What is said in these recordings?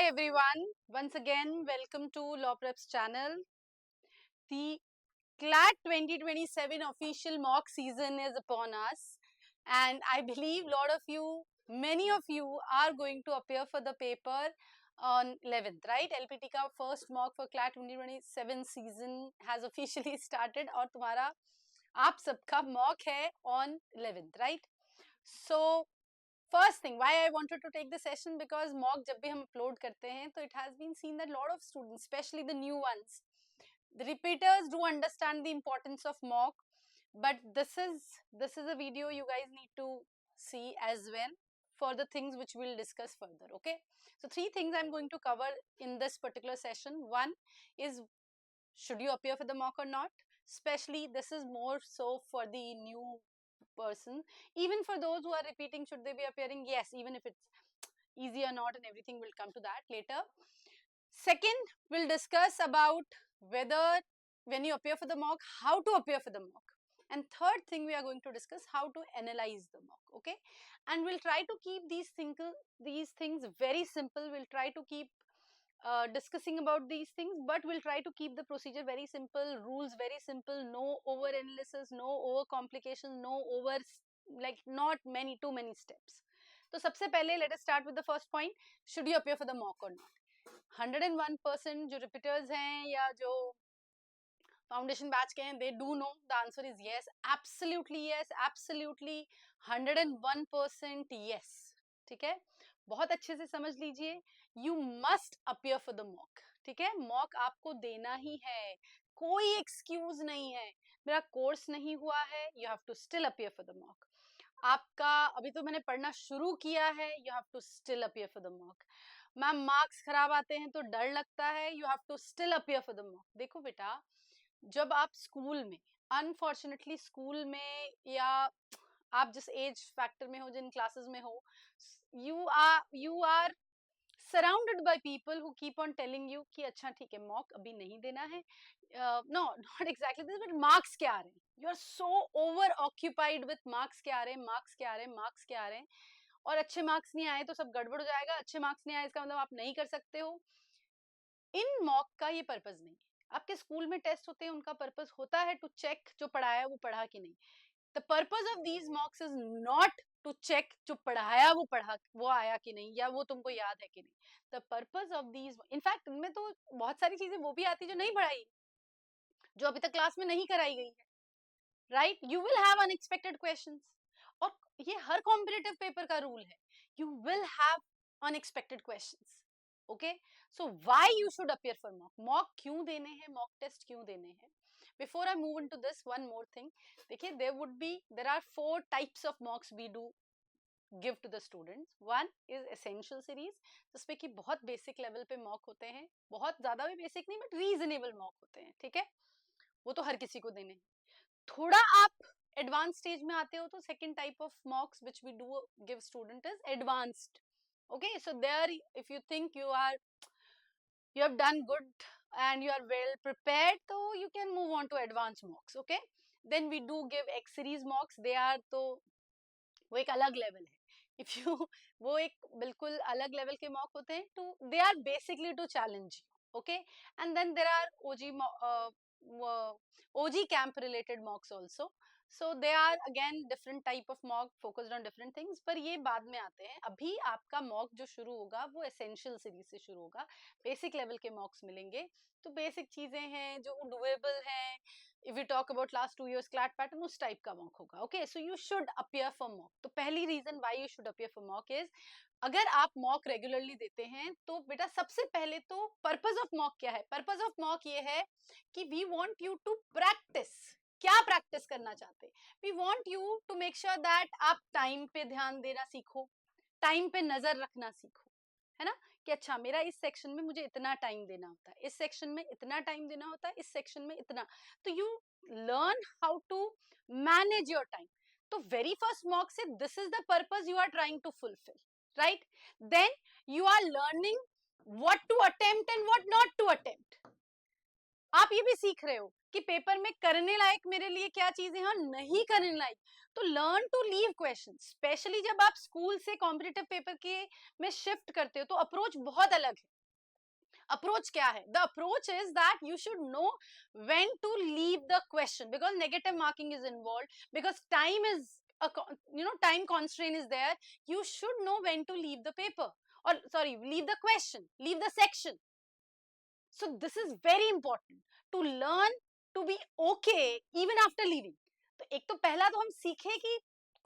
Hi everyone, once again welcome to Law Preps channel. The CLAT 2027 official mock season is upon us, and I believe many of you are going to appear for the paper on 11th, right? LPT का first mock for CLAT 2027 season has officially started और तुम्हारा आप सबका mock है on 11th, right? So first thing, why I wanted to take the session, because mock जब भी हम upload करते हैं तो it has been seen that lot of students, especially the new ones, the repeaters do understand the importance of mock, but this is a video you guys need to see as well for the things which we'll discuss further. Okay, so 3 things I'm going to cover in this particular session. One is, should you appear for the mock or not? Especially this is more so for the new person. Even for those who are repeating, should they be appearing? Yes, even if it's easy or not, and everything will come to that later. Second, we'll discuss about whether when you appear for the mock, how to appear for the mock. And third thing, we are going to discuss how to analyze the mock. Okay, and we'll try to keep these things very simple. We'll try to keep discussing about these things, but we'll try to keep the procedure very simple, rules very simple, no over analysis, no over complications, no over not too many steps. So सबसे पहले let us start with the first point. Should you appear for the mock or not? 101% जो repeaters हैं या जो foundation batch के हैं, they do know the answer is yes, absolutely 101% yes. ठीक है, बहुत अच्छे से समझ लीजिए, you must appear for the mock. ठीक है, mock आपको देना ही है, कोई excuse नहीं है, मेरा कोर्स नहीं हुआ है, you have to still appear for the mock. आपका अभी तो मैंने पढ़ना शुरू किया है, you have to still appear for the mock. Ma'am marks खराब आते हैं तो डर लगता है, you have to still appear for the mock. देखो बेटा, जब आप स्कूल में, अनफॉर्चुनेटली स्कूल में, या आप जिस एज फैक्टर में हो, जिन क्लासेस में हो, you are surrounded by people who keep on telling you कि अच्छा ठीक है मॉक अभी नहीं देना है, no not exactly this, but marks क्या आ रहे हैं, you are so over occupied with marks क्या आ रहे हैं, मार्क्स क्या आ रहे हैं, मार्क्स क्या आ रहे हैं, और अच्छे मार्क्स नहीं आए तो सब गड़बड़ हो जाएगा, अच्छे मार्क्स नहीं आए इसका मतलब आप नहीं कर सकते हो. इन मॉक का ये पर्पस नहीं है. आपके स्कूल में टेस्ट होते हैं, उनका पर्पस होता है टू चेक जो पढ़ाया वो पढ़ा कि नहीं. The purpose of these mocks is not to check जो पढ़ाया वो आया कि नहीं, या वो तुमको याद है कि नहीं. The purpose of these, in fact इनमें तो बहुत सारी चीजें वो भी आती जो नहीं पढ़ाई, जो अभी तक क्लास में नहीं कराई गई है, right. You will have unexpected questions, और ये हर कॉम्पिटिटिव पेपर का रूल है, you will have unexpected questions. Okay, so why you should appear for mock, mock क्यों देने हैं, मॉक टेस्ट क्यों देने हैं. Before I move into this, one more thing. देखिए, there are 4 types of mocks we do give to the students. One is essential series, जिसमें कि बहुत बेसिक लेवल पे मॉक होते हैं, बहुत ज्यादा भी बेसिक नहीं, बट रीजनेबल मॉक होते हैं. ठीक है, वो तो हर किसी को देने हैं. थोड़ा आप एडवांस स्टेज में आते हो तो second type of mocks which we do give student is advanced. Okay, so there if you think you have done good and you are well prepared, so you can move on to advanced mocks. Okay, then we do give X series mocks. They are तो वो एक अलग level है. if you वो एक बिल्कुल अलग level के मॉक होते हैं, to they are basically to challenge you. Okay, and then there are OG camp related mocks also. So they are again different type of mock focused on different things, पर ये बाद में आते हैं. अभी आपका मॉक जो शुरू होगा वो एसेंशियल सीरीज से शुरू होगा, बेसिक लेवल के मॉक्स मिलेंगे. तो बेसिक चीजें हैं जो डुएबल हैं. If you talk about last 2 years CLAT pattern, उस टाइप का मॉक होगा. Okay, so you should appear for mock. तो पहली reason why you should appear for mock is, अगर आप मॉक रेगुलरली देते हैं तो बेटा सबसे पहले तो पर्पस ऑफ मॉक क्या है. पर्पस ऑफ मॉक ये है कि we want you to practice. क्या प्रैक्टिस करना चाहते हैं, we want you to make sure that आप टाइम पे ध्यान देना सीखो, टाइम पे नजर रखना सीखो, है ना, कि अच्छा मेरा इस सेक्शन में मुझे इतना टाइम देना होता है, इस सेक्शन में इतना टाइम देना होता है, इस सेक्शन में इतना. तो you learn how to manage your time. तो वेरी फर्स्ट मॉक से this is the purpose you are trying to fulfil, right. Then you are learning what to attempt and what not to attempt. आप ये भी सीख रहे हो कि paper में करने लायक मेरे लिए क्या चीजें हैं, नहीं करने लायक. तो learn to leave question. Especially जब आप स्कूल से कॉम्पिटिटिव पेपर के में शिफ्ट करते हो तो अप्रोच बहुत अलग है. Approach क्या है? The approach is that you should know when to leave the question, because negative marking is involved, because time is time constraint is there. You should know when to leave the paper, or sorry, leave the question, leave the section. So this is very important to learn to be okay even after leaving. तो एक तो पहला तो हम सीखें कि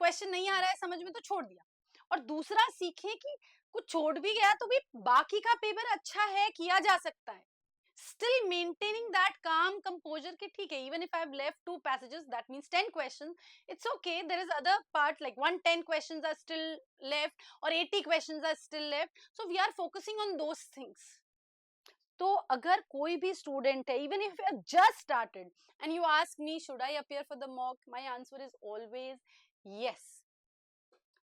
question नहीं आ रहा है समझ में तो छोड़ दिया, और दूसरा सीखें कि कुछ छोड़ भी गया तो भी बाकी का पेपर अच्छा है, किया जा सकता है. Still maintaining that calm composure कि ठीक है, even if I have left 2 passages, that means 10 questions, it's okay. There is other part like 110 questions are still left or 80 questions are still left. So we are focusing on those things. तो अगर कोई भी student है, even if you have just started and you ask me should I appear for the mock, my answer is always yes.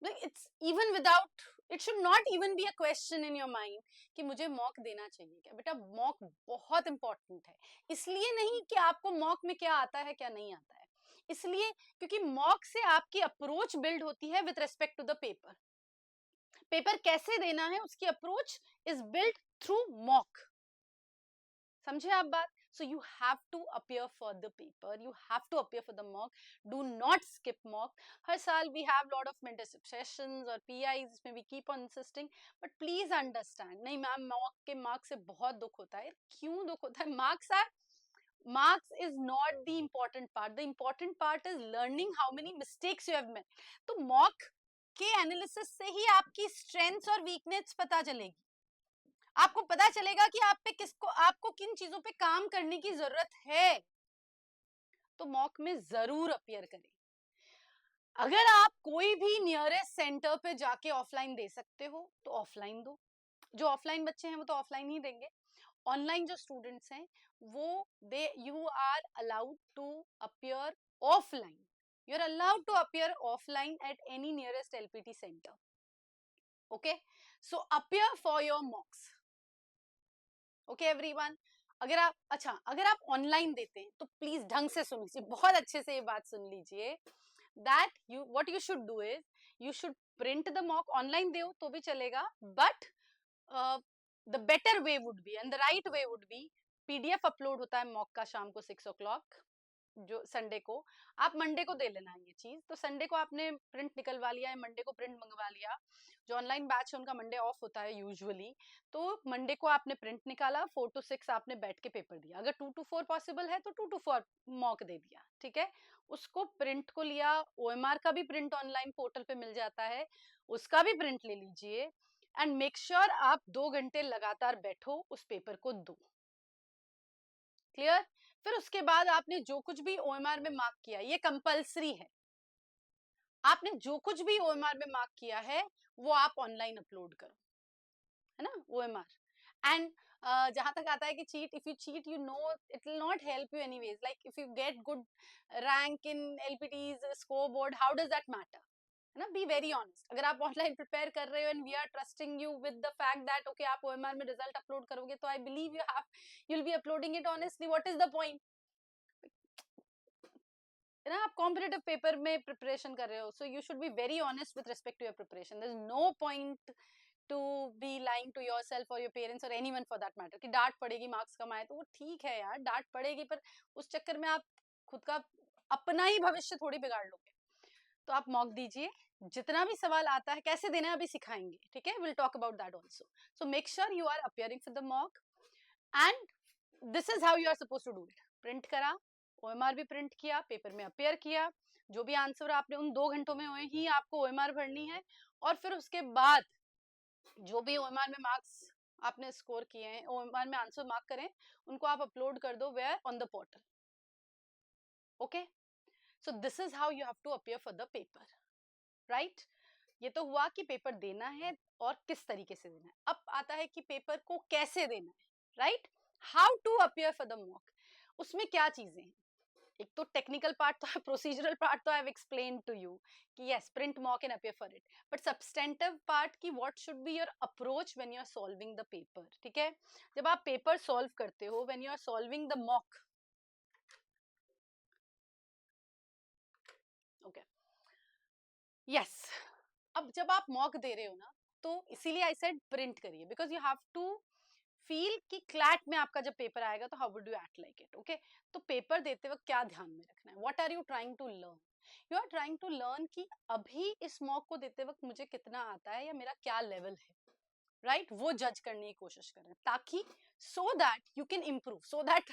Like it's even without, it should not even be a question in your mind कि मुझे mock देना चाहिए क्या. बेटा mock बहुत important है, इसलिए नहीं कि आपको मॉक में क्या आता है क्या नहीं आता है, इसलिए क्योंकि मॉक से आपकी अप्रोच बिल्ड होती है with respect to the paper. Paper कैसे देना है उसकी approach is build through mock. समझे आप बात? So you have to appear for the paper, you have to appear for the mock. Do not skip mock. हर साल we have lot of mentorship sessions और PIs इसमें we keep on insisting, but please understand, नहीं ma'am mock के marks से बहुत दुख होता है. क्यों दुख होता है? Marks is not the important part. The important part is learning how many mistakes you have made. तो mock के analysis से ही आपकी strengths और weakness पता चलेगी. आपको पता चलेगा कि आप पे आपको किन चीजों पे काम करने की जरूरत है. तो मॉक में जरूर अपियर करें. अगर आप कोई भी नियरेस्ट सेंटर पे जाके ऑफलाइन दे सकते हो तो ऑफलाइन दो. जो ऑफलाइन बच्चे हैं वो तो ऑफलाइन ही देंगे. ऑनलाइन जो स्टूडेंट्स हैं वो you are allowed to appear offline. You are allowed to appear offline at any nearest LPT centre. Okay, so appear for your mocks. Okay everyone. अगर आप ऑनलाइन देते हैं तो प्लीज ढंग से सुन लीजिए, बहुत अच्छे से ये बात सुन लीजिए. That what you should do is you should print the mock. Online दो तो भी चलेगा, but the better way would be and the right way would be, PDF upload होता है मॉक का शाम को 6 o'clock जो संडे को. आप मंडे को दे लेना है ये चीज. तो संडे को आपने प्रिंट निकलवा लिया है, मंडे को प्रिंट मंगवा लिया. जो ऑनलाइन बैच है उनका मंडे ऑफ होता है यूजुअली, तो मंडे को आपने प्रिंट निकाला, 4 to 6 आपने बैठ के पेपर दिया. अगर 2 to 4 पॉसिबल है तो 2 to 4 मॉक दे दिया. ठीक है, उसको प्रिंट को लिया. ओएमआर का भी प्रिंट ऑनलाइन पोर्टल पे मिल जाता है, उसका भी प्रिंट ले लीजिए. एंड मेक श्योर आप 2 घंटे लगातार बैठो, उस पेपर को दो. क्लियर? फिर उसके बाद आपने जो कुछ भी ओएमआर में मार्क किया, ये कंपलसरी है, आपने जो कुछ भी ओएमआर में मार्क किया है वो आप ऑनलाइन अपलोड करो, है ना, ओएमआर. एंड जहां तक आता है कि cheat, if you cheat you know it will not help you anyways. Like if you get good rank in LPTs scoreboard, how does that matter, है ना. Be very honest. अगर आप online prepare कर रहे हो and we are trusting you with the fact that okay आप OMR में result upload करोगे, तो I believe you will be uploading it honestly. What is the point, है ना. आप कॉम्पिटिटिव पेपर में प्रिपरेशन कर रहे हो, so you should be very honest with respect to your preparation. There is no point to be lying to yourself और your parents और anyone for that matter कि डांट पड़ेगी मार्क्स कम आए. तो वो ठीक है यार, डांट पड़ेगी, पर उस चक्कर में आप खुद का अपना ही भविष्य थोड़ी बिगाड़ लोगे. तो आप मॉक दीजिए, जितना भी सवाल आता है कैसे देना है अभी सिखाएंगे. ठीक है, will talk about that also. So make sure you are appearing for the mock and this is how you are suppose to do it. Print करा, ओएमआर भी प्रिंट किया, पेपर में अपियर किया, जो भी आंसर आपने उन 2 घंटों में हुए ही आपको ओएमआर भरनी है. और फिर उसके बाद जो भी ओएमआर में मार्क्स आपने स्कोर किए हैं, ओएमआर में आंसर मार्क करें, उनको आप अपलोड कर दो where on the portal. Okay, so this is how you have to appear for the paper, right. ये तो हुआ कि पेपर देना है और किस तरीके से देना है. अब आता है कि पेपर को कैसे देना है, right. How to appear for the mock. उसमें क्या चीजें हैं, एक तो टेक्निकल पार्ट तो है, प्रोसीजरल पार्ट तो I have explain to you कि yes print mock and appear for it, but substantive part की what should be your approach when you are solving the paper. ठीक है, जब आप पेपर सॉल्व करते हो, when you are solving the mock, okay yes, अब जब आप मॉक दे रहे हो ना, तो इसीलिए आई सेड प्रिंट करिए, because you have to feel कि क्लैट में आपका जब पेपर आएगा तो how would you act like it. Okay, तो पेपर देते वक्त क्या ध्यान में रखना है, what are you trying to learn. You are trying to learn कि अभी इस मॉक को देते वक्त मुझे कितना आता है या मेरा क्या लेवल है, राइट, वो जज करने की कोशिश करें, ताकि so that you can improve, so that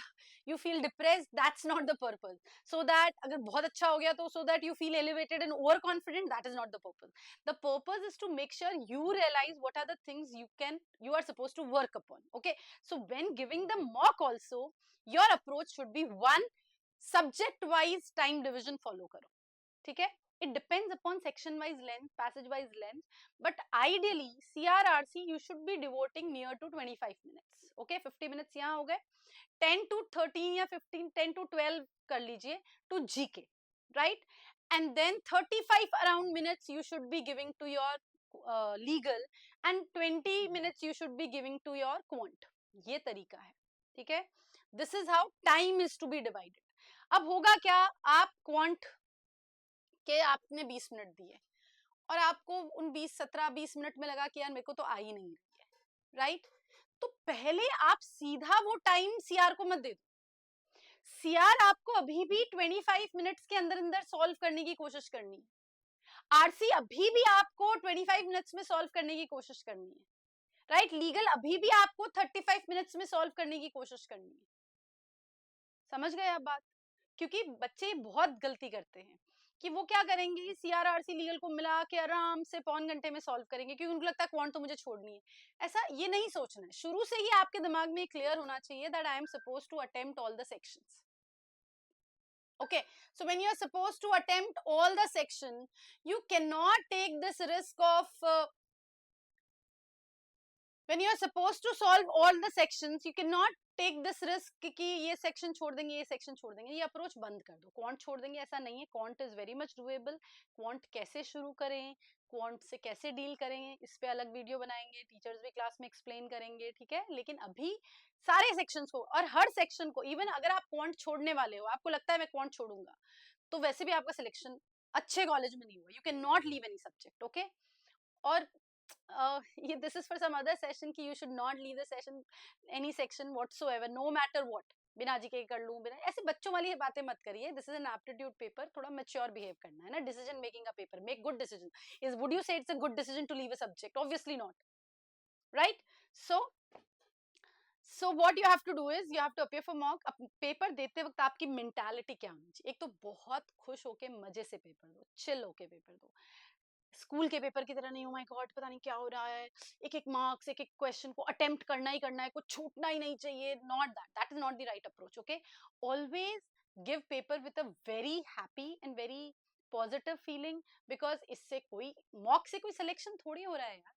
you feel depressed, that's not the purpose. So that अगर बहुत अच्छा हो गया तो so that you feel elevated and overconfident, that is not the purpose. The purpose is to make sure you realize what are the things you are supposed to work upon. Okay, so when giving the mock also, your approach should be one, subject wise time division follow करो, ठीक है. It depends upon section wise length, passage wise length, but ideally CRRC you should be devoting near to 25 minutes. Okay, 50 minutes यहाँ हो गए, 10 to 13 या 15, 10 to 12 कर लीजिए to GK, right? And then 35 around minutes you should be giving to your legal, and 20 minutes you should be giving to your quant. ये तरीका है, ठीक है. This is how time is to be divided. अब होगा क्या, आप quant के आपने 20 मिनट दिए और आपको उन 17-20 मिनट में लगा कि यार मेरे को तो आ ही नहीं रही है, राइट, तो पहले आप सीधा वो टाइम सीआर को मत दे दो. सीआर आपको अभी भी 25 मिनट्स के अंदर अंदर सॉल्व करने की कोशिश करनी है. आरसी अभी भी आपको 25 मिनट्स में सॉल्व करने की कोशिश करनी है, राइट. लीगल अभी भी आपको 35 मिनट्स में सॉल्व करने की कोशिश करनी है. समझ गए आप बात? क्योंकि बच्चे बहुत गलती करते हैं कि वो क्या करेंगे, सीआरआरसी लीगल को मिला के आराम से पौन घंटे में सॉल्व करेंगे क्योंकि उनको लगता है क्वांट तो मुझे छोड़नी है. ऐसा ये नहीं सोचना है, शुरू से ही आपके दिमाग में क्लियर होना चाहिए that I am supposed to attempt all the sections. Okay, so when you are supposed to attempt all the section, you cannot take this risk of when you are supposed to solve all the sections, you cannot take this risk कि ये section छोड़ देंगे, ये section छोड़ देंगे. ये approach बंद कर दो. क्वांट छोड़ देंगे ऐसा नहीं है. Quant is very much doable. Quant कैसे शुरू करें, क्वांट से कैसे डील करेंगे, इस पे अलग वीडियो बनाएंगे, टीचर्स भी क्लास में एक्सप्लेन करेंगे, ठीक है. लेकिन अभी सारे सेक्शंस को और हर सेक्शन को, इवन अगर आप क्वांट छोड़ने वाले हो, आपको लगता है मैं क्वांट छोड़ूंगा, तो वैसे भी आपका सिलेक्शन अच्छे कॉलेज में नहीं हुआ. You can not leave any subject. Okay, और this is for some other session कि you should not leave the session any section whatsoever, no matter what. बिना जी के कर लूं, बिना ऐसे बच्चों वाली बातें मत करिए. This is an aptitude paper, थोड़ा मैच्योर बिहेव करना है ना. डिसीजन मेकिंग का paper, make good decision. Is would you say it's a good decision to leave a subject? Obviously not, right. So what you have to do is you have to appear for mock. Paper देते वक्त आपकी mentality क्या होनी चाहिए? एक तो बहुत खुश होके मजे से पेपर दो, चिल होके पेपर दो. स्कूल के पेपर की तरह नहीं, ओ माय गॉड पता नहीं क्या हो रहा है, एक एक मार्क्स, एक एक क्वेश्चन को अटेम्प्ट करना ही करना है, कुछ छूटना ही नहीं चाहिए. Not that is not the right approach. Okay, always give paper with a very happy and very positive feeling, because इससे कोई मॉक से कोई सिलेक्शन थोड़ी हो रहा है यार.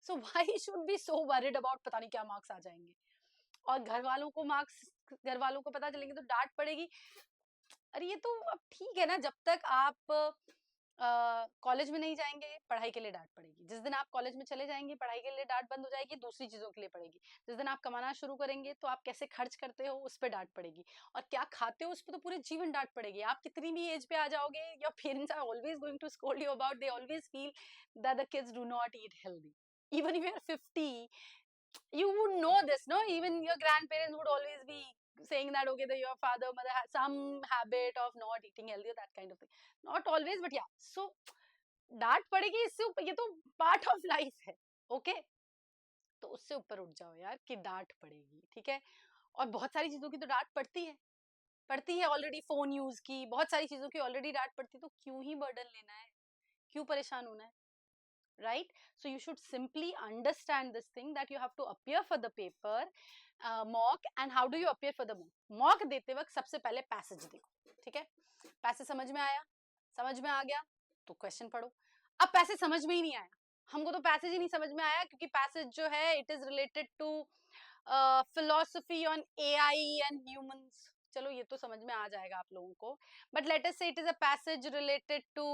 So why should be so worried about पता नहीं क्या मार्क्स आ जाएंगे. और घर वालों को मार्क्स, घर वालों को पता चलेंगे तो डांट पड़ेगी. अरे ये तो अब ठीक है ना, जब तक आप कॉलेज में नहीं जाएंगे पढ़ाई के लिए डांट पड़ेगी. जिस दिन आप कॉलेज में चले जाएंगे पढ़ाई के लिए डांट बंद हो जाएगी, दूसरी चीजों के लिए पड़ेगी. जिस दिन आप कमाना शुरू करेंगे तो आप कैसे खर्च करते हो उस पर डांट पड़ेगी, और क्या खाते हो उस पर तो पूरे जीवन डांट पड़ेगी. आप कितनी भी एज पे आ जाओगे, your parents are always going to scold you about, they always feel that the kids do not eat healthy. Even if you're 50, you would know this, no? Even your grandparents would always be saying that okay, that your father mother has some habit of not eating healthy or that kind of thing. Not always, but yeah. So डांट पड़ेगी, इससे ऊपर, ये तो part of life है. Okay, तो उससे ऊपर उठ जाओ यार कि डांट पड़ेगी, ठीक है. और बहुत सारी चीजों की तो डांट पड़ती है ऑलरेडी. फोन यूज की, बहुत सारी चीजों की ऑलरेडी डांट पड़ती, तो क्यों ही बर्डन लेना है, क्यों परेशान होना है, right? So you should simply understand this thing that you have to appear for the paper mock. And how do you appear for the mock? mock देते वक्त सबसे पहले पैसेज देखो, ठीक है. पैसेज समझ में आया, समझ में आ गया तो क्वेश्चन पढ़ो. अब पैसेज समझ में ही नहीं आया, हमको तो पैसेज ही नहीं समझ में आया क्योंकि पैसेज जो है it is related to philosophy on AI and humans. चलो ये तो समझ में आ जाएगा आप लोगों को, but let us say it is a passage related to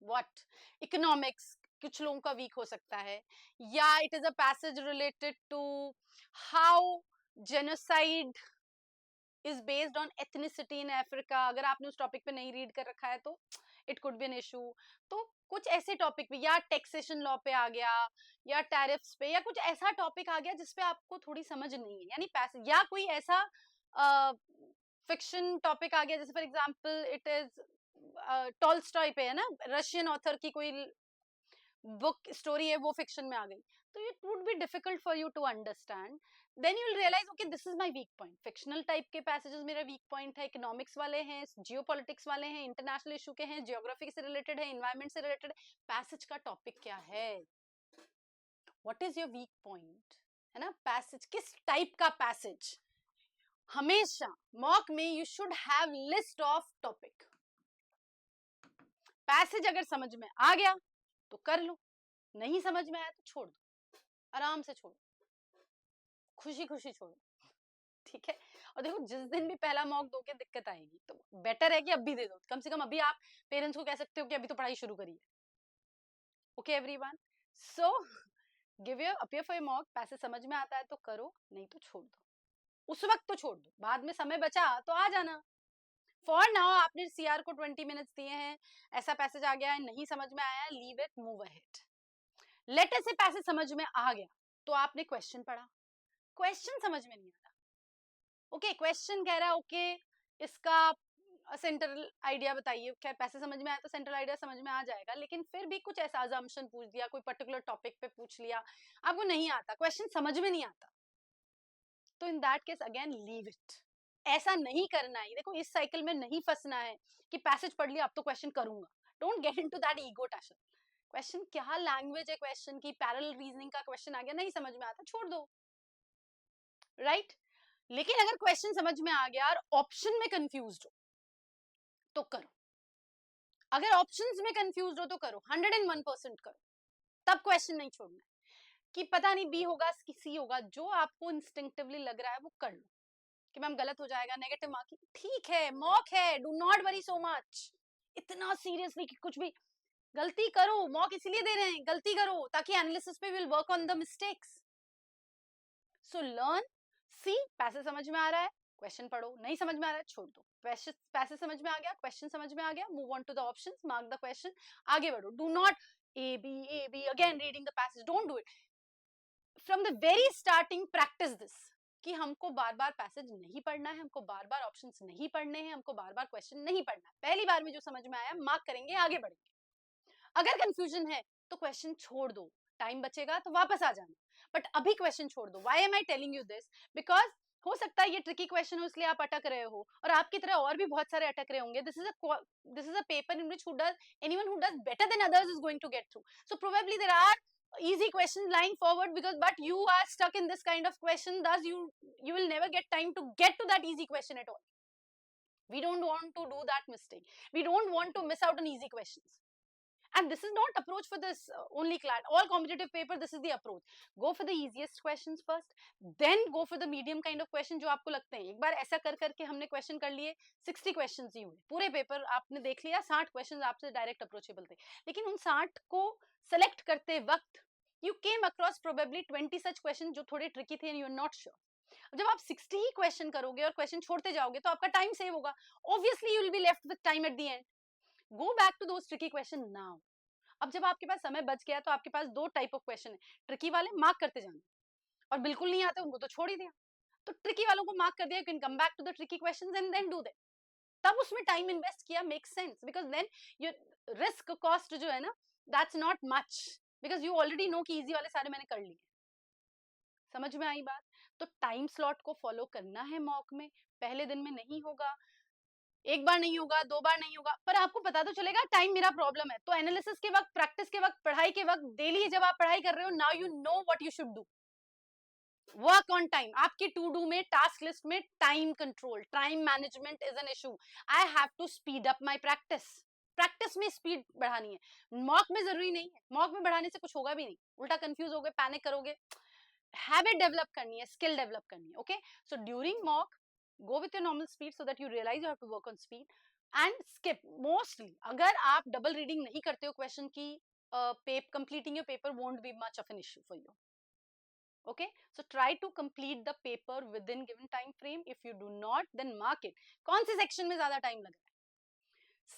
what economics, कुछ लोगों का वीक हो सकता है, या it is a passage related to how genocide is based on ethnicity in Africa. अगर आपने उस टॉपिक पे नहीं रीड कर रखा है तो it could be an issue. तो कुछ ऐसे टॉपिक पे, या टैक्सेशन लॉ पे आ गया, या टैरिफ्स पे, या कुछ ऐसा टॉपिक आ गया जिसपे आपको थोड़ी समझ नहीं है, यानी पैसेज, या कोई ऐसा फिक्शन टॉपिक आ गया, जैसे for example it is Tolstoy पे है ना, रशियन ऑथर की कोई बुक स्टोरी है, वो फिक्शन में आ गई, तो it would be difficult for you to understand. Then you will realise okay this is my weak point, fictional type के पैसेजेस मेरा वीक पॉइंट है, इकोनॉमिक्स वाले हैं, जियोपॉलिटिक्स वाले हैं, इंटरनेशनल इशू के हैं, जियोग्राफी से रिलेटेड है, एनवायरनमेंट से रिलेटेड है, पैसेज का टॉपिक क्या है, what is your week point, है ना, पैसेज किस टाइप का पैसेज। हमेशा मॉक में you should have list of topic. Passage अगर समझ में आ गया तो कर लो, नहीं समझ में आया तो छोड़ दो, आराम से छोड़ो, खुशी खुशी छोड़ो, ठीक है। और देखो जिस दिन भी पहला मॉक दोगे दिक्कत आएगी, तो बेटर है कि अभी दे दो, कम से कम अभी आप पेरेंट्स को कह सकते हो कि अभी तो पढ़ाई शुरू करिए। Okay everyone, so give your appear for your mock, पैसे समझ में आता है तो करो, नहीं तो छोड़ दो, उस वक्त तो छोड़ दो, बाद में समय बचा तो आ जाना। फॉर नाउ आपने सीआर को 20 मिनट्स दिए हैं, ऐसा पैसेज आ गया है, नहीं समझ में आया, leave it, move ahead. Later से पैसेज समझ में आ गया तो आपने क्वेश्चन पढ़ा, क्वेश्चन समझ में नहीं आया, ओके क्वेश्चन कह रहा है ओके इसका सेंट्रल आइडिया बताइए, खैर पैसे समझ में आया तो सेंट्रल आइडिया समझ में आ जाएगा, लेकिन फिर भी कुछ ऐसा अजम्पशन पूछ दिया, कोई पर्टिकुलर टॉपिक पे पूछ लिया, आपको नहीं आता, क्वेश्चन समझ में नहीं आता, तो in that case again leave it. ऐसा नहीं करना है, देखो इस साइकिल में नहीं फंसना है कि पैसेज पढ़ लिया अब तो क्वेश्चन करूंगा, don't get into that ego tension. Question क्या लैंग्वेज है, क्वेश्चन की पैरेलल रीजनिंग का क्वेश्चन आ गया, नहीं समझ में आता, छोड़ दो, राइट। लेकिन अगर क्वेश्चन समझ में आ गया और ऑप्शन में कंफ्यूज हो तो करो, अगर ऑप्शंस में कंफ्यूज हो तो करो, 101% करो, तब क्वेश्चन नहीं छोड़ना है कि पता नहीं बी होगा कि सी होगा, जो आपको इंस्टिंक्टिवली लग रहा है वो कर लो। कि मैम गलत हो जाएगा, नेगेटिव मार्किंग, ठीक है, मॉक है, do not worry so much, इतना सीरियसली कि कुछ भी गलती करो, मॉक इसलिए दे रहे हैं, गलती करो ताकि एनालिसिस पे will work on the mistakes. So learn, see पैसे समझ में आ रहा है, क्वेश्चन पढ़ो, नहीं समझ में आ रहा है छोड़ दो, पैसे समझ में आ गया, क्वेश्चन समझ में आ गया, move on to the options, mark the question, आगे बढ़ो, do not a be again reading the passage, don't do it. From the very starting practice this, कि हमको बार बार पैसेज नहीं पढ़ना है, हमको बार बार ऑप्शंस नहीं पढ़ने हैं, हमको बार बार क्वेश्चन नहीं पढ़ना है, पहली बार में जो समझ में आया मार्क करेंगे, आगे बढ़ेंगे। अगर कंफ्यूजन है तो क्वेश्चन छोड़ दो, टाइम बचेगा तो वापस आ जाना, बट अभी क्वेश्चन छोड़ दो। Why am I telling you this, because हो सकता है ये ट्रिकी क्वेश्चन हो इसलिए आप अटक रहे हो, और आपकी तरह और भी बहुत सारे अटक रहे होंगे। This is a paper in which who does anyone who does better than others is going to get through, so probably there are easy questions lying forward, because but you are stuck in this kind of question, thus you will never get time to get to that easy question at all. We don't want to do that mistake, we don't want to miss out on easy questions, and this is not approach for this only class, all competitive paper this is the approach, go for the easiest questions first, then go for the medium kind of question जो आपको लगते हैं। एक बार ऐसा कर करके हमने question कर लिए, 60 क्वेश्चंस ही हुए, पूरे पेपर आपने देख लिया, 60 क्वेश्चंस आपसे डायरेक्ट अप्रोचेबल थे, लेकिन उन 60 को सेलेक्ट करते वक्त you came across probably 20 such questions जो थोड़े ट्रिकी थे and you're not sure. जब आप 60 ही क्वेश्चन करोगे और क्वेश्चन छोड़ते जाओगे तो आपका टाइम सेव होगा, obviously you will be left with time at the end. Go back to those tricky question now. अब जब आपके पास समय बच गया तो आपके पास दो टाइप ऑफ क्वेश्चन है, ट्रिकी वाले मार्क करते जाना, और बिल्कुल नहीं आते उनको तो छोड़ ही दिया, तो ट्रिकी वालों को मार्क कर दिया, you can come back to the tricky questions and then do them, तब उसमें टाइम इन्वेस्ट किया makes sense, because then your risk cost जो है ना that's not much, because you already know कि इजी वाले सारे मैंने कर लिए। समझ में आई बात? तो टाइम स्लॉट को फॉलो करना है मॉक में, पहले दिन में नहीं होगा, एक बार नहीं होगा, दो बार नहीं होगा, पर आपको पता तो चलेगा टाइम मेरा प्रॉब्लम है, तो एनालिसिस के वक्त, प्रैक्टिस के वक्त, पढ़ाई के वक्त, डेली जब आप पढ़ाई कर रहे हो, now you know what you should do, work on time. आपकी टू डू में, टास्क लिस्ट में time control, time management is an issue, I have to speed up my practice, practice में स्पीड बढ़ानी है, मॉक में जरूरी नहीं है, मॉक में बढ़ाने से कुछ होगा भी नहीं, उल्टा कंफ्यूज होगे, पैनिक करोगे, हैबिट डेवलप करनी है, स्किल डेवलप करनी है, okay. So during mock go with your normal speed so that you realize you have to work on speed and skip mostly, अगर आप डबल रीडिंग नहीं करते हो क्वेश्चन की, completing your paper won't be much of an issue for you, okay, so try to complete the paper within given time frame, if you do not then mark it। कौन से section में ज्यादा time लग रहा है?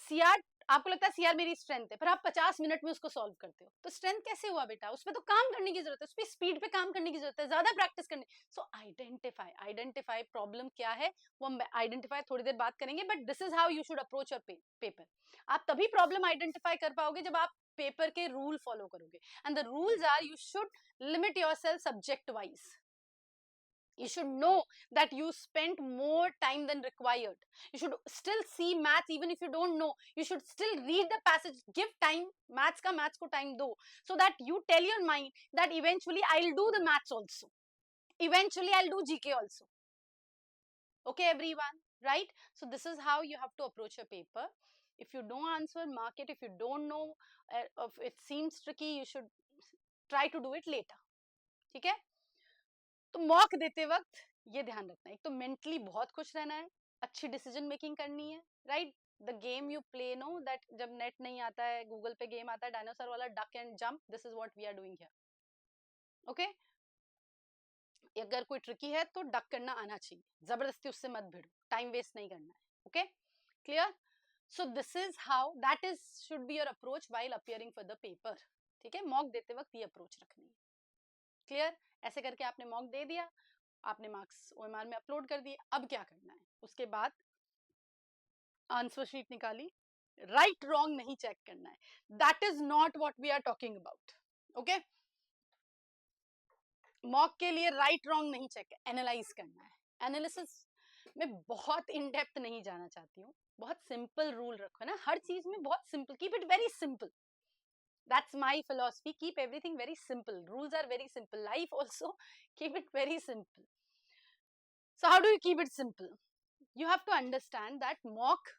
CR आपको लगता है सीआर मेरी स्ट्रेंथ है, पर आप 50 मिनट में उसको सॉल्व करते हो, तो स्ट्रेंथ कैसे हुआ बेटा? उसमें तो काम करने की जरूरत है, उसमें स्पीड पे काम करने की जरूरत है, ज्यादा प्रैक्टिस करने। सो आइडेंटिफाई प्रॉब्लम क्या है, वो हम आइडेंटिफाई थोड़ी देर बात करेंगे, but this is how you should approach your paper. आप तभी प्रॉब्लम आइडेंटिफाई कर पाओगे जब आप पेपर के रूल फॉलो करोगे, and the rules are you should limit yourself subject wise. You should know that you spent more time than required. You should still see maths even if you don't know. You should still read the passage. Give time. Maths ko time do. So that you tell your mind that eventually I'll do the maths also. Eventually I'll do GK also. Okay, everyone. Right? So this is how you have to approach your paper. If you don't answer, mark it. If you don't know, if it seems tricky, you should try to do it later. ठीक है? तो mock देते वक्त ये ध्यान रखना है, एक तो मेंटली बहुत खुश रहना है, अच्छी डिसीजन मेकिंग करनी है, right? The game you play know that, जब नेट नहीं आता है, गूगल पे गेम आता है डायनासोर वाला, duck and jump, this is what we are doing here. Okay, अगर कोई ट्रिकी है तो डक करना आना चाहिए, जबरदस्ती उससे मत भिड़ो, टाइम वेस्ट नहीं करना है. Okay, clear? So this is how that is should be your approach while appearing for the paper. ठीक है, मॉक देते वक्त ये अप्रोच रखनी है. क्लियर? ऐसे करके आपने मॉक दे दिया, आपने मार्क्स ओएमआर में अपलोड कर दिए. अब क्या करना है? उसके बाद आंसर शीट निकाली, राइट रॉन्ग नहीं चेक करना है, that is not what we are talking about. Okay, mock के लिए राइट रॉन्ग नहीं चेक, एनालाइज करना है. एनालिसिस में बहुत इन डेप्थ नहीं जाना चाहती हूँ, बहुत सिंपल रूल रखो ना, हर चीज में बहुत simple, keep it very simple. That's my philosophy. Keep everything very simple. Rules are very simple. Life also, keep it very simple. So how do you keep it simple? You have to understand that mock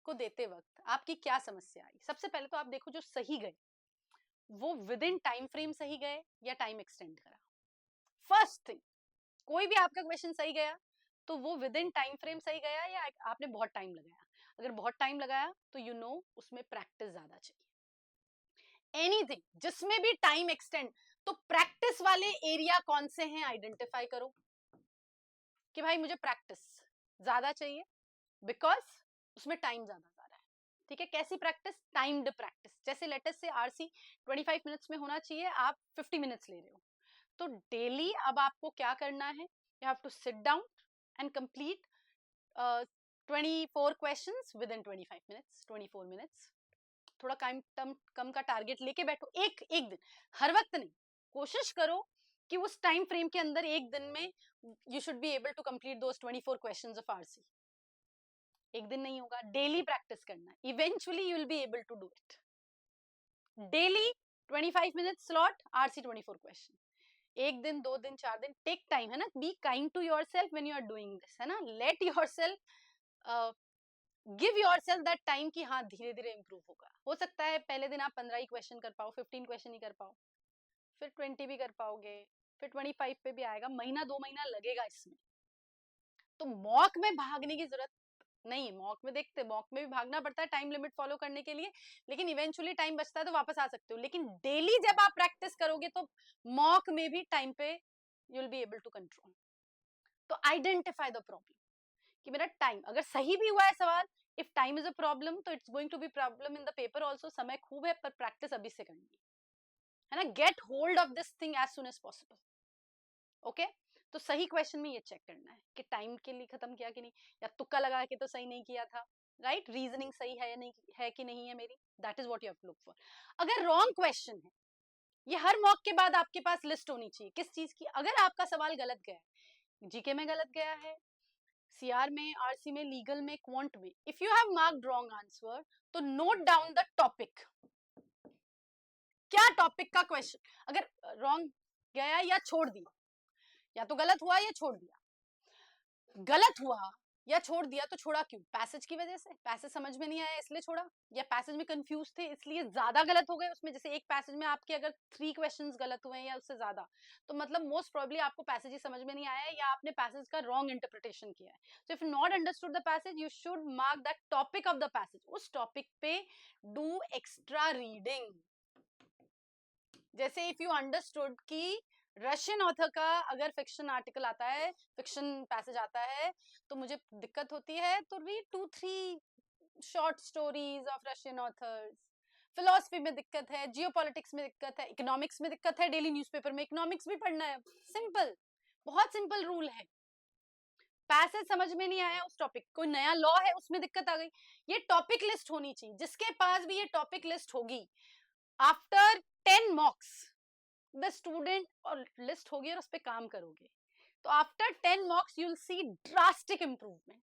को देते वक्त आपकी क्या समस्या आई. सबसे पहले तो आप देखो जो सही गए वो विद इन टाइम फ्रेम सही गए या टाइम एक्सटेंड करा. फर्स्ट थिंग, कोई भी आपका क्वेश्चन सही गया तो वो विद इन टाइम फ्रेम सही गया या आपने बहुत टाइम लगाया. अगर बहुत टाइम लगाया तो यू नो उसमें प्रैक्टिस ज्यादा चाहिए. एनीथिंग जिसमें भी टाइम एक्सटेंड, तो प्रैक्टिस वाले एरिया कौन से हैं आइडेंटिफाई करो कि भाई मुझे प्रैक्टिस ज्यादा चाहिए बिकॉज उसमें टाइम ज्यादा जा रहा है. ठीक है, कैसी प्रैक्टिस? Timed practice. जैसे लेटेस्ट से आरसी 25 मिनट्स में होना चाहिए, आप 50 मिनट्स ले रहे हो, तो डेली अब आपको क्या करना है? You have to sit down and complete 24 questions within 25 minutes, 24 minutes. थोड़ा कम का टारगेट लेके बैठो. एक दिन, हर वक्त नहीं. कोशिश करो कि उस टाइम फ्रेम के अंदर एक दिन में you should be able to complete those 24 questions of RC. एक दिन नहीं होगा, डेली प्रैक्टिस करना है. Eventually you will be able to do it. Daily 25 minute slot, RC 24 question. एक दिन, 2 दिन, 4 दिन, टेक टाइम, है ना. Be kind to yourself when you are doing this, है ना. Let yourself, give yourself that time कि हाँ धीरे धीरे इंप्रूव होगा. हो सकता है पहले दिन आप 15 ही क्वेश्चन कर पाओ, 15 क्वेश्चन ही कर पाओ, फिर 20 भी कर पाओगे, फिर 25 पे भी आएगा. महीना 2 महीना लगेगा इसमें. तो मॉक में भागने की जरूरत नहीं. मॉक में देखते, मॉक में भी भागना पड़ता है टाइम लिमिट फॉलो करने के लिए, लेकिन इवेंचुअली टाइम बचता है तो वापस आ सकते हो. लेकिन डेली जब आप प्रैक्टिस करोगे तो मॉक में भी टाइम पे you will be able to control. तो आइडेंटिफाई द प्रॉब्लम कि मेरा टाइम, अगर सही भी हुआ है सवाल, if time is a problem तो it's going to be problem in the paper also. समय खूब है पर प्रैक्टिस अभी से करनी है ना. Get hold of this thing as soon as possible. Okay, तो सही क्वेश्चन में ये चेक करना है कि टाइम के लिए खत्म किया कि नहीं, या तुक्का लगा के तो सही नहीं किया था. राइट, रीजनिंग सही है या नहीं है कि नहीं है मेरी, that is what you have to look for. अगर रॉन्ग क्वेश्चन है, ये हर मॉक के बाद आपके पास लिस्ट होनी चाहिए किस चीज की. अगर आपका सवाल गलत गया है, जीके में गलत गया है, सीआर में, आरसी में, लीगल में, क्वांट में, if you have marked wrong answer तो नोट डाउन द टॉपिक. क्या टॉपिक का क्वेश्चन अगर रॉन्ग गया या छोड़ दिया, या तो गलत हुआ या छोड़ दिया. गलत हुआ या छोड़ दिया तो छोड़ा क्यों? पैसेज की वजह से, पैसेज समझ में नहीं आया इसलिए छोड़ा, या पैसेज में कंफ्यूज थे इसलिए ज्यादा गलत हो गए उसमें. जैसे एक पैसेज में आपके अगर 3 क्वेश्चंस गलत हुए या उससे ज्यादा, तो मतलब मोस्ट प्रोबेबली आपको पैसेज ही समझ में नहीं आया है या आपने पैसेज का रॉन्ग इंटरप्रिटेशन किया है. So if not understood the passage, you should mark the topic of the passage. उस टॉपिक पे डू एक्स्ट्रा रीडिंग. जैसे इफ यू अंडरस्टूड कि रशियन ऑथर का अगर फिक्शन आर्टिकल आता है, फिक्शन पैसेज आता है, तो मुझे दिक्कत होती है, तो read 2-3 short stories of Russian authors. Philosophy में दिक्कत है, जियोपॉलिटिक्स में दिक्कत है, इकोनॉमिक्स में दिक्कत है, डेली न्यूज़पेपर में इकोनॉमिक्स भी पढ़ना है। सिंपल, बहुत सिंपल रूल है। पैसेज समझ में नहीं आया उस टॉपिक, कोई नया लॉ है उसमें दिक्कत आ गई, ये टॉपिक लिस्ट होनी चाहिए। जिसके पास भी ये टॉपिक लिस्ट होगी, आफ्टर 10 मॉक्स द स्टूडेंट, और लिस्ट होगी और उस पर काम करोगे, तो after 10 मॉक्स you will see drastic improvement,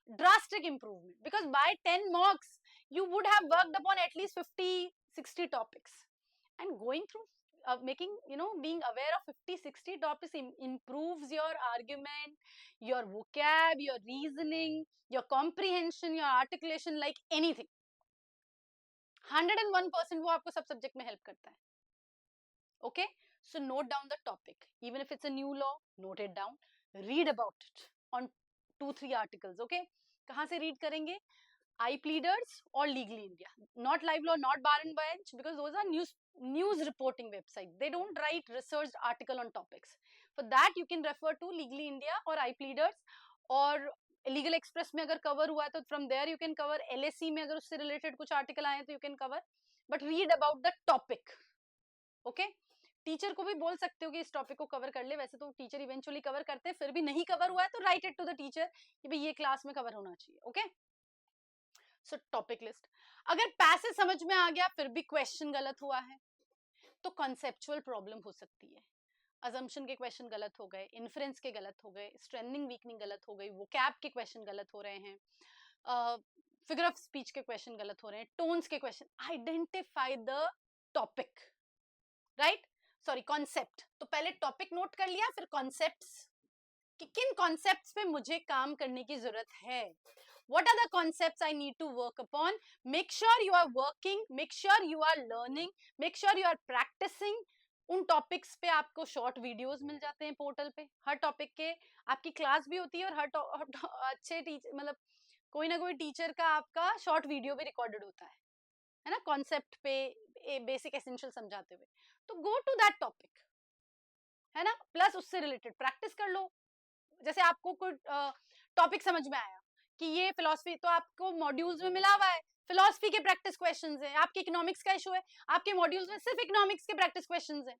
drastic improvement, because by 10 mocks you would have worked upon at least 50-60 topics, and going through making, being aware of 50-60 topics improves your argument, your vocab, your reasoning, your comprehension, your articulation, like anything. 101% वो आपको सब subject में help करता है. Okay, so note down the topic, even if it's a new law, note it down, read about it on 2-3 articles. Okay, कहाँ से read करेंगे? iPleaders or Legally India, not Live Law, not Bar and Bench, because those are news reporting websites. They don't write researched article on topics. For that you can refer to Legally India or iPleaders, और Legal Express में अगर cover हुआ है तो from there you can cover, LSE में अगर उससे related कुछ article आए हैं तो you can cover, but read about the topic. Okay, teacher को भी बोल सकते हो कि इस टॉपिक को कवर कर ले, वैसे तो टीचर इवेंचुअली कवर करते हैं, फिर भी नहीं कवर हुआ है तो write it to the teacher कि भाई ये क्लास में कवर होना चाहिए. Okay, so topic list. अगर पैसेज समझ में आ गया फिर भी क्वेश्चन गलत हुआ है तो कॉन्सेप्चुअल प्रॉब्लम हो सकती है. अजम्पशन के क्वेश्चन गलत हो गए, इन्फ्रेंस के गलत हो गए, स्ट्रेंथनिंग वीकनिंग गलत हो गई, वोकैब के क्वेश्चन गलत हो रहे हैं, फिगर ऑफ स्पीच के क्वेश्चन गलत हो रहे हैं, टोन्स के question. Identify the topic, right, sorry concept. तो पहले टॉपिक नोट कर लिया, फिर कॉन्सेप्ट्स कि किन कॉन्सेप्ट्स पे मुझे काम करने की जरूरत है. What are the concepts I need to work upon? Make sure you are working, make sure you are learning, make sure you are practicing. उन टॉपिक्स पे आपको शॉर्ट वीडियोस मिल जाते हैं पोर्टल पे, हर टॉपिक के आपकी क्लास भी होती है, और हर अच्छे टीचर, मतलब कोई ना कोई टीचर का आपका शॉर्ट वीडियो भी रिकॉर्डेड होता है ना, कॉन्सेप्ट पे बेसिक एसेंशियल समझाते हुए. तो गो टू दैट टॉपिक, है ना, प्लस उससे रिलेटेड प्रैक्टिस कर लो. जैसे आपको कोई टॉपिक समझ में आया कि ये फिलोसफी, तो आपको मॉड्यूल्स में मिला हुआ है फिलोसफी के प्रैक्टिस क्वेश्चंस है. आपके इकोनॉमिक्स का इशू है, आपके मॉड्यूल्स में सिर्फ इकोनॉमिक्स के प्रैक्टिस क्वेश्चंस है.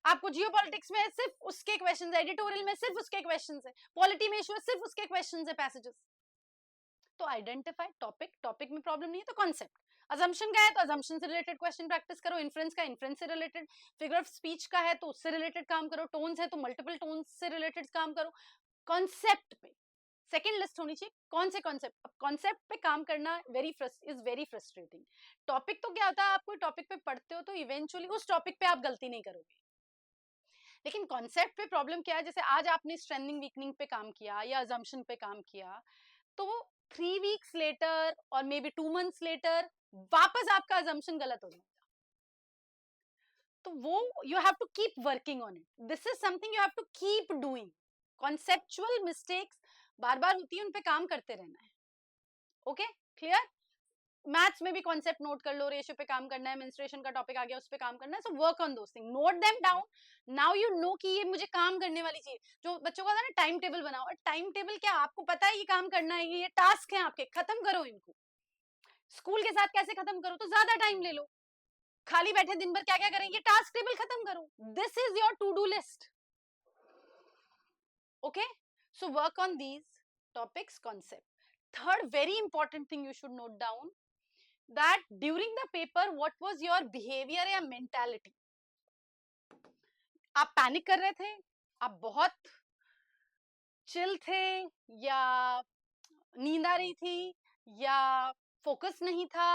आपको जियोपॉलिटिक्स में सिर्फ उसके क्वेश्चंस है, एडिटोरियल में सिर्फ उसके क्वेश्चंस है, पॉलिटी में इशू है सिर्फ उसके क्वेश्चंस है, पैसेजेस. तो आइडेंटिफाई टॉपिक, टॉपिक में प्रॉब्लम नहीं है तो कॉन्सेप्ट. अजम्पशन का है तो अजम्पशन से रिलेटेड क्वेश्चन प्रैक्टिस करो, इन्फ्रेंस का इन्फ्रेंस से रिलेटेड, फिगर ऑफ स्पीच का है तो उससे रिलेटेड काम करो, टोन्स है तो मल्टीपल टोन्स से रिलेटेड काम करो. कॉन्सेप्ट पे सेकंड लिस्ट होनी चाहिए, कौन से कॉन्सेप्ट. अब कॉन्सेप्ट पे काम करना इज वेरी फ्रस्ट्रेटिंग. टॉपिक तो क्या होता है, आप कोई टॉपिक पे पढ़ते हो तो इवेंचुअली उस टॉपिक पे आप गलती नहीं करोगे, लेकिन कॉन्सेप्ट पे प्रॉब्लम क्या है, जैसे आज आपने स्ट्रेंथनिंग वीकनिंग पे काम किया या अजम्पशन पे काम किया, तो 3 वीक्स लेटर और मे बी 2 मंथ्स लेटर वापस आपका अजम्पशन गलत हो जाएगा. तो वो you have to keep working on it. This is something you have to keep doing. Conceptual mistakes बार बार होती है, उन पे काम करते रहना है. Okay, clear. मैथ्स में भी कॉन्सेप्ट नोट कर लो, रेशियो पे काम करना है, मेंस्ट्रुएशन का टॉपिक आ गया उस पे काम करना है. सो work on those thing, note them down. Now you no कि ये मुझे काम करने वाली चीज. जो बच्चों का था ना टाइम टेबल बनाओ, टाइम टेबल क्या आपको पता है ये काम करना है, ये टास्क है आपके, खत्म करो इनको. स्कूल के साथ कैसे खत्म करो, तो ज्यादा टाइम ले लो. खाली बैठे दिन भर क्या क्या करेंगे, टास्क टेबल खत्म करो. This is your to do list. Okay, so work on these topics, concept. Third very important thing you should note down, that during the paper what was your behavior या mentality. आप panic कर रहे थे, आप बहुत chill थे, या नींद आ रही थी, या फोकस नहीं था,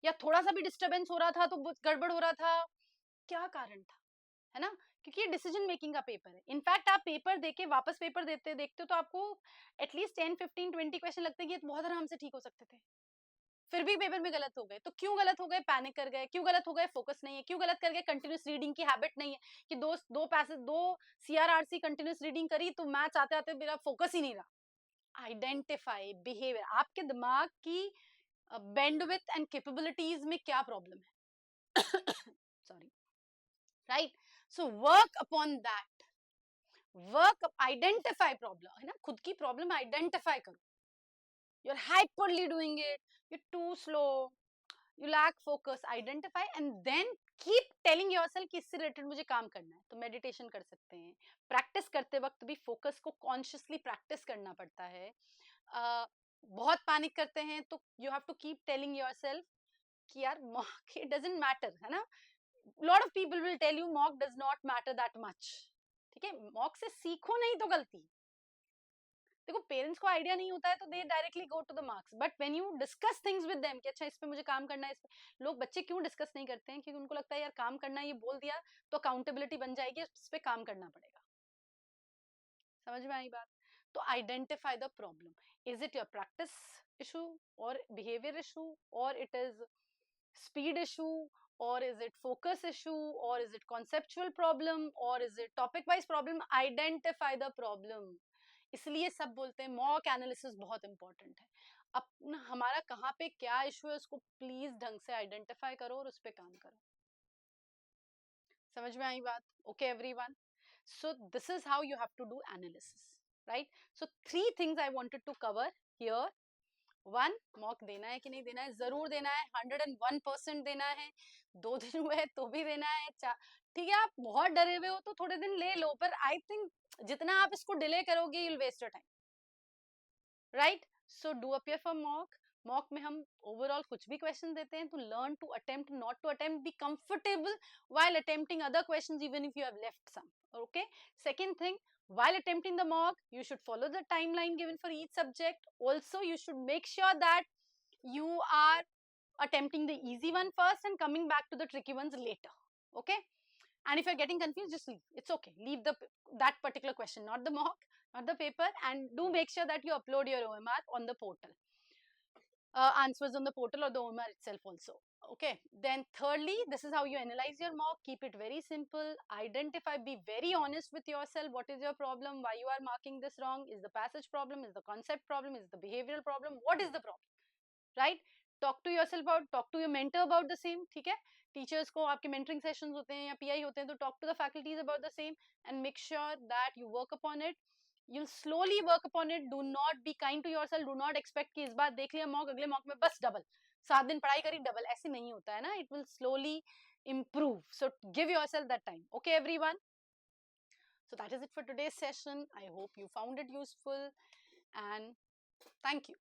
या थोड़ा सा भी डिस्टरबेंस हो रहा था तो गड़बड़ हो रहा था, क्या कारण था, है ना. क्योंकि ये डिसीजन मेकिंग का पेपर है. इनफैक्ट आप पेपर देके वापस पेपर देखते हो तो आपको एटलीस्ट 10-15-20 क्वेश्चन लगते हैं कि ये तो बहुत आराम से ठीक हो सकते थे, फिर भी पेपर में गलत हो गए. तो क्यों गलत हो गए, पैनिक कर गए. क्यों गलत हो गए, फोकस नहीं है. क्यों गलत कर गए, कंटिन्यूस रीडिंग की हैबिट नहीं है, कि दो सीआरआरसी कंटिन्यूस रीडिंग करी तो मैथ्स आते आते मेरा फोकस ही नहीं रहा. आइडेंटिफाई बिहेवियर, आपके दिमाग की बैंडविड्थ एंड कैपेबिलिटीज में क्या प्रॉब्लम है. Sorry, right. So work upon that, work identify problem, है ना, खुद की प्रॉब्लम आइडेंटिफाई करो. you're hyperly doing it, you're too slow, you lack focus. Identify and then keep telling yourself कि इससे रिलेटेड मुझे काम करना है. तो मेडिटेशन कर सकते हैं. प्रैक्टिस करते वक्त भी फोकस को कॉन्शियसली प्रैक्टिस करना पड़ता है. बहुत पैनिक करते हैं तो you have to keep telling yourself कि यार मॉक इट डजंट मैटर, है ना. Lot of people will tell you mock does not matter that much. ठीक है, मॉक से सीखो नहीं तो गलती. देखो पेरेंट्स को आइडिया नहीं होता है तो they directly go to the marks, but when you discuss things with them कि अच्छा इस पे मुझे काम करना है, इस पे लोग बच्चे क्यों डिस्कस नहीं करते हैं, क्योंकि उनको लगता है यार काम करना है, ये बोल दिया तो अकाउंटेबिलिटी बन जाएगी, इस पे काम करना पड़ेगा. समझ में आई बात. तो identify the problem. Is it your practice issue और बिहेवियर इशू, और it is speed issue, or is it focus issue, or is it conceptual problem, or is it topic wise problem? Identify the problem. इसलिए सब बोलते हैं mock analysis बहुत important है. अपना हमारा कहाँ पे क्या इशू है उसको प्लीज ढंग से आइडेंटिफाई करो और उस पर काम करो. समझ में आई बात. Okay everyone, so this is how you have to do analysis, right. So 3 things I wanted to cover here. 1, mock देना है कि नहीं देना है, जरूर देना है, 101% देना है. 2 दिन हुए तो भी देना है. ठीक है, आप बहुत डरे हुए हो तो थोड़े दिन ले लो, पर आई थिंक जितना आप इसको डिले करोगे you will waste your time, right. So do appear for mock. Mock में हम ओवरऑल कुछ भी क्वेश्चन देते हैं, to learn to attempt, not to attempt, be comfortable while attempting other questions even if you have left some. Okay, second thing, while attempting the mock you should follow the timeline given for each subject. Also you should make sure that you are attempting the easy one first and coming back to the tricky ones later. Okay, and if you're getting confused, just leave. It's okay, leave that particular question, not the mock, not the paper, and do make sure that you upload your OMR on the portal. Answers on the portal or the OMR itself also. Okay, then thirdly, this is how you analyze your mock. Keep it very simple. Identify, be very honest with yourself. What is your problem? Why you are marking this wrong? Is the passage problem? Is the concept problem? Is the behavioral problem? What is the problem? Right? Talk to yourself about, talk to your mentor about the same. ठीक है, teachers को आपके mentoring sessions होते हैं या PI होते हैं तो talk to the faculties about the same and make sure that you work upon it. You'll slowly work upon it. Do not be kind to yourself. Do not expect कि इस बार देख लिया मॉक, अगले mock में बस double, 7 दिन पढ़ाई करी डबल, ऐसे नहीं होता है ना. It will slowly improve. So give yourself that time. Okay, everyone. So that is it for today's session. I hope you found it useful and thank you.